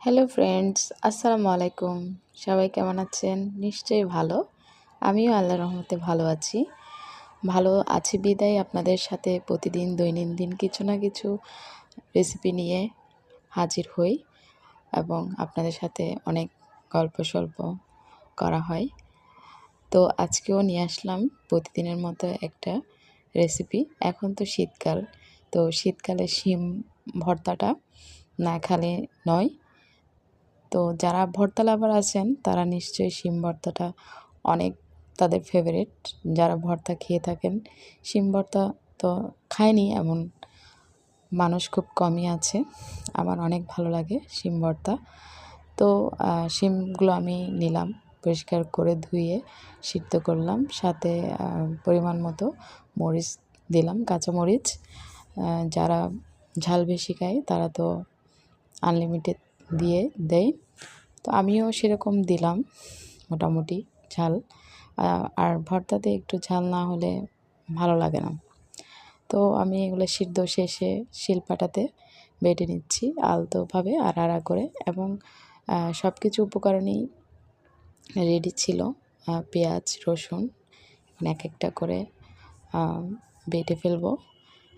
Hello friends, আসসালামু আলাইকুম। সবাই কেমন আছেন? নিশ্চয়ই ভালো। আমিও আল্লাহর রহমতে ভালো আছি। ভালো আছি বিদায় আপনাদের সাথে প্রতিদিন দৈনন্দিন কিছু না কিছু রেসিপি নিয়ে হাজির হই এবং আপনাদের সাথে অনেক গল্প-সল্প করা হয়। তো আজকেও নিয়ে আসলাম প্রতিদিনের মতো একটা রেসিপি। এখন তো শীতকাল, তো শীতকালে শিম ভর্তাটা না খেলে নয়। তো যারা ভর্তা লাভার আছেন তারা নিশ্চয়ই শিম ভর্তাটা অনেক তাদের ফেভারিট। যারা ভর্তা খেয়ে থাকেন, শিম ভর্তা তো খায়নি এমন মানুষ খুব কমই আছে। আমার অনেক ভালো লাগে শিম ভর্তা। তো শিমগুলো আমি নিলাম, পরিষ্কার করে ধুয়ে সিদ্ধ করলাম, সাথে পরিমাণ মতো মরিচ দিলাম, কাঁচা মরিচ। যারা ঝাল বেশি খায় তারা তো আনলিমিটেড দিয়ে দেয়, তো আমিও সেরকম দিলাম মোটামুটি ঝাল। আর ভর্তাতে একটু ঝাল না হলে ভালো লাগে না। তো আমি এগুলো সিদ্ধ শেষে শিলপাটাতে বেটে নিচ্ছি আলতোভাবে আড়া করে, এবং সব কিছু উপকরণই রেডি ছিল। পেঁয়াজ, রসুন এক একটা করে বেটে ফেলবো,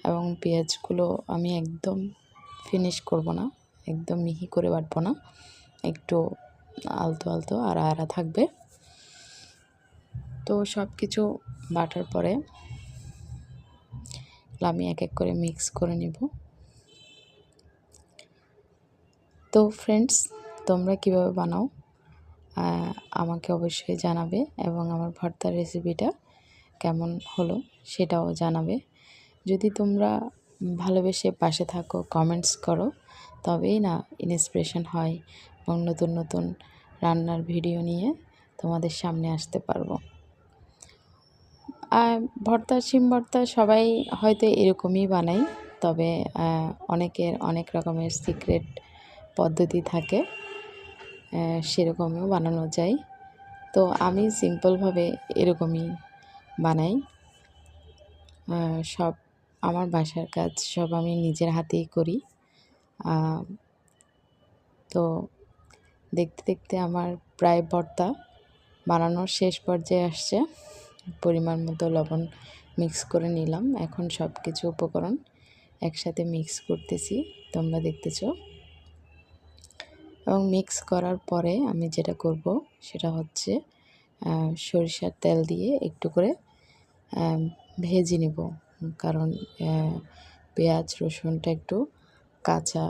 এবং পেঁয়াজগুলো আমি একদম ফিনিশ করব না, একদম মিহি করে বাটবো না, একটু আলতো আলতো আড়া থাকবে। তো সব কিছু বাটার পরে আমি এক এক করে মিক্স করে নিব। তো ফ্রেন্ডস, তোমরা কিভাবে বানাও আমাকে অবশ্যই জানাবে, এবং আমার ভর্তার রেসিপিটা কেমন হলো সেটাও জানাবে। যদি তোমরা ভালোবেসে পাশে থাকো, কমেন্টস করো, তবেই না ইন্সপিরেশন হয় এবং নতুন নতুন রান্নার ভিডিও নিয়ে তোমাদের সামনে আসতে পারবো। ভর্তা, শিম ভর্তা সবাই হয়তো এরকমই বানায়, তবে অনেকের অনেক রকমের সিক্রেট পদ্ধতি থাকে, সেরকমও বানানো যায়। তো আমি সিম্পলভাবে এরকমই বানাই। সব আমার বাসার কাজ সব আমি নিজের হাতেই করি। তো দেখতে দেখতে আমার প্রায় ভর্তা বানানোর শেষ পর্যায়ে আসছে। পরিমাণ মতো লবণ মিক্স করে নিলাম। এখন সব কিছু উপকরণ একসাথে মিক্স করতেছি, তোমরা দেখতেছো। এবং মিক্স করার পরে আমি যেটা করব সেটা হচ্ছে সরিষার তেল দিয়ে একটু করে ভেজে নেব, কারণ পেঁয়াজ রসুনটা একটু কাঁচা